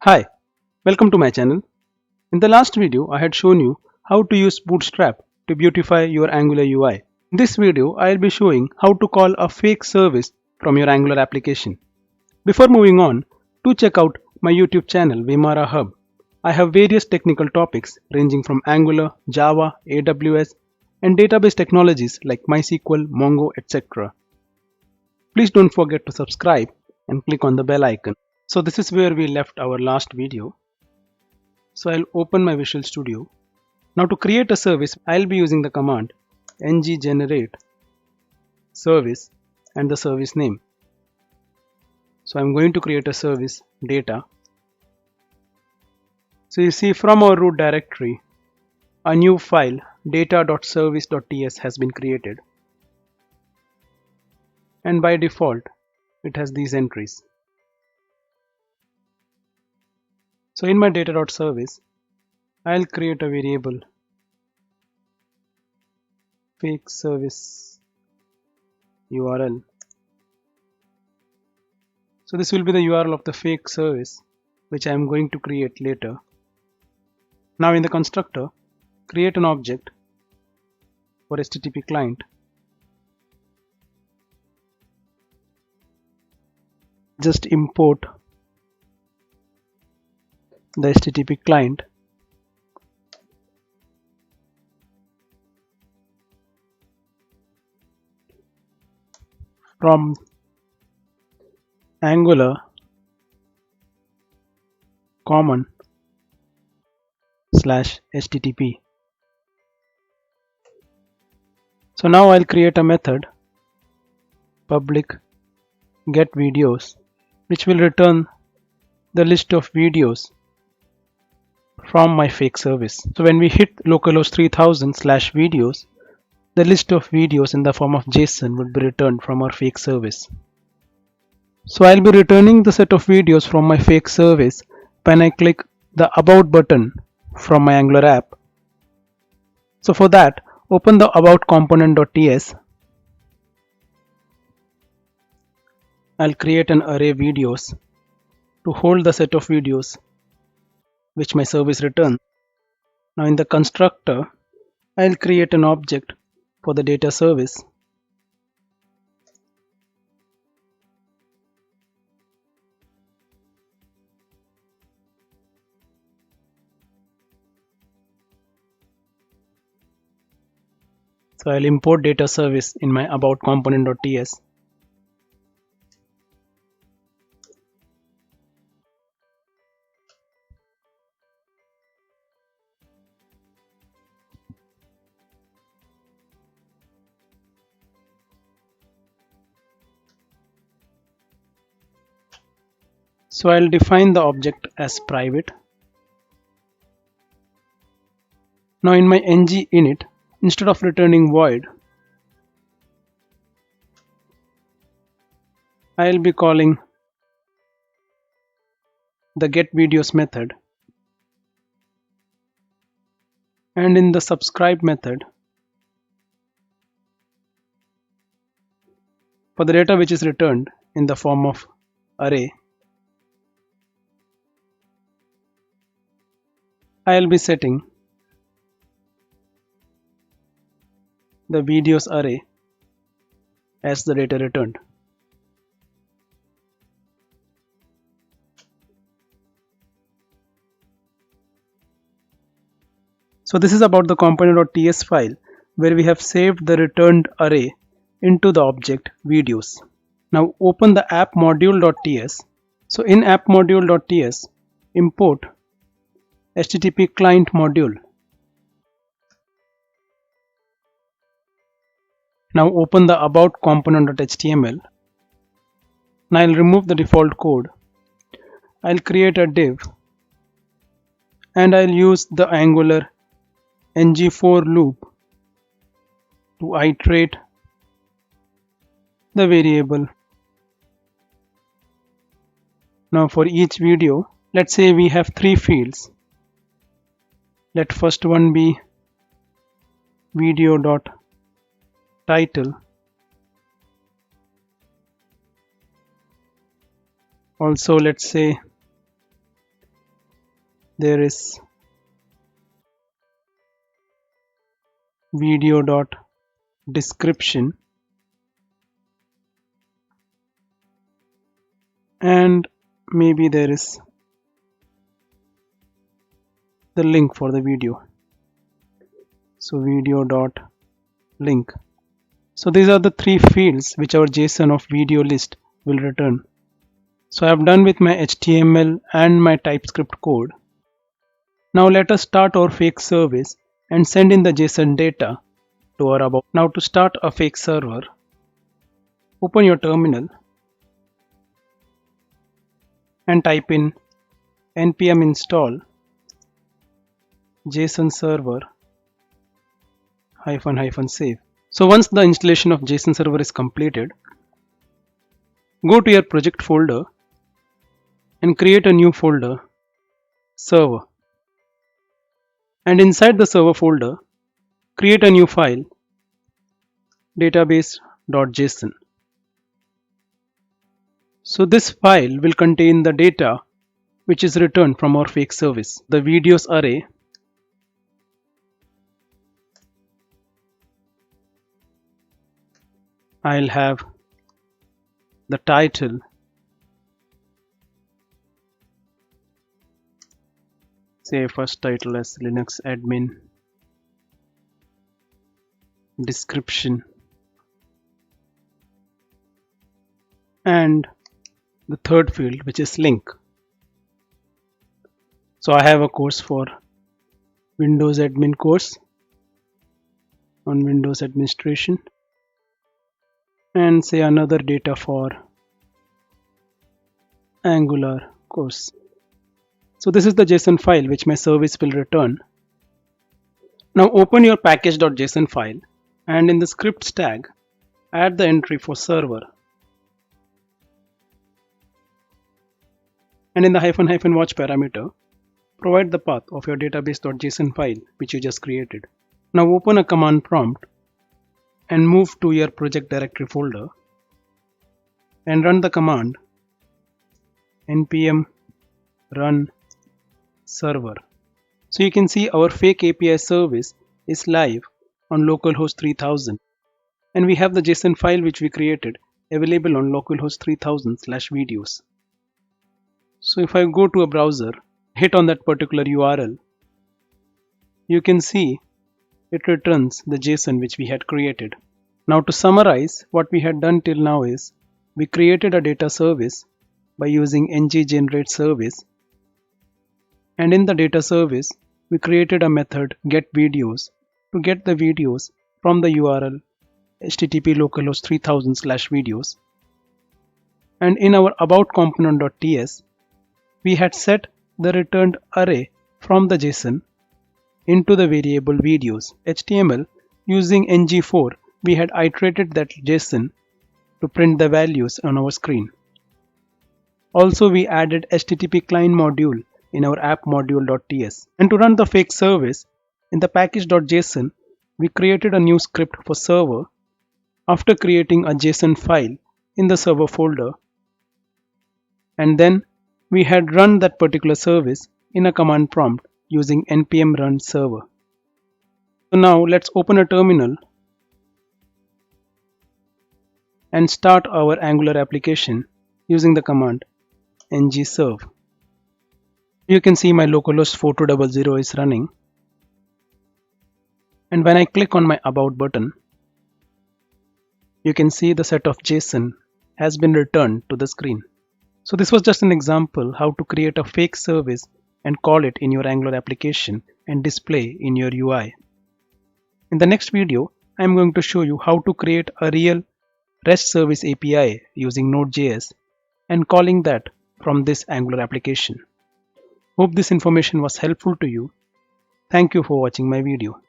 Hi, welcome to my channel. In the last video, I had shown you how to use Bootstrap to beautify your Angular UI. In this video, I'll be showing how to call a fake service from your Angular application. Before moving on, do check out my YouTube channel Vimara Hub. I have various technical topics ranging from Angular, Java, AWS, and database technologies like MySQL, Mongo, etc. Please don't forget to subscribe and click on the bell icon. So this is where we left our last video. So I'll open my Visual Studio. Now to create a service, I'll be using the command ng-generate service and the service name. So I'm going to create a service data. So you see from our root directory, a new file data.service.ts has been created. And by default, it has these entries. So in my data.service, I'll create a variable fake service URL. So this will be the URL of the fake service which I am going to create later. Now in the constructor, create an object for HTTP client. Just import the HTTP client from Angular common /HTTP. So now I'll create a method public get videos which will return the list of videos from my fake service. So when we hit localhost 3000/videos, the list of videos in the form of JSON would be returned from our fake service. So I'll be returning the set of videos from my fake service when I click the About button from my Angular app. So for that, open the About component.ts. I'll create an array videos to hold the set of videos which my service returns. Now in the constructor, I'll create an object for the data service. So I'll import data service in my about component.ts. So I'll define the object as private. Now in my ng-init, instead of returning void, I'll be calling the getVideos method, and in the subscribe method, for the data which is returned in the form of array, I'll be setting the videos array as the data returned. So this is about the component.ts file where we have saved the returned array into the object videos. Now open the app module.ts. So in app module.ts, import HTTP client module. Now open the about component.html. Now I'll remove the default code. I'll create a div and I'll use the Angular ng-for loop to iterate the variable. Now for each video, let's say we have 3 fields. Let first one be video.title. Also let's say there is video.description, and maybe there is the link for the video. So video.link. So these are the three fields which our JSON of video list will return. So I have done with my HTML and my TypeScript code. Now let us start our fake service and send in the JSON data to our about. Now to start a fake server, open your terminal and type in npm install JSON server -- save. So once the installation of JSON server is completed, go to your project folder and create a new folder, server. And inside the server folder, create a new file, database.json. So this file will contain the data which is returned from our fake service. The videos array, I'll have the title, say first title as Linux admin, description, and the third field which is link. So I have a course for Windows admin course on Windows administration, and say another data for Angular course. So this is the JSON file which my service will return. Now open your package.json file and in the scripts tag add the entry for server, and in the -- watch parameter provide the path of your database.json file which you just created. Now open a command prompt and move to your project directory folder and run the command npm run server. So you can see our fake API service is live on localhost 3000, and we have the JSON file which we created available on localhost 3000/videos. So if I go to a browser, hit on that particular URL, you can see it returns the JSON which we had created. Now to summarize, what we had done till now is we created a data service by using ngGenerate service, and in the data service we created a method getVideos to get the videos from the URL http localhost 3000/videos, and in our about component.ts we had set the returned array from the JSON into the variable videos. HTML using ngFor we had iterated that JSON to print the values on our screen. Also we added HTTP client module in our app module.ts. And to run the fake service, in the package.json we created a new script for server after creating a JSON file in the server folder, and then we had run that particular service in a command prompt using npm run server. So now let's open a terminal and start our Angular application using the command ngserve. You can see my localhost 4200 is running, and when I click on my about button, you can see the set of JSON has been returned to the screen. So this was just an example how to create a fake service and call it in your Angular application and display in your UI. In the next video, I am going to show you how to create a real REST service API using Node.js and calling that from this Angular application. Hope this information was helpful to you. Thank you for watching my video.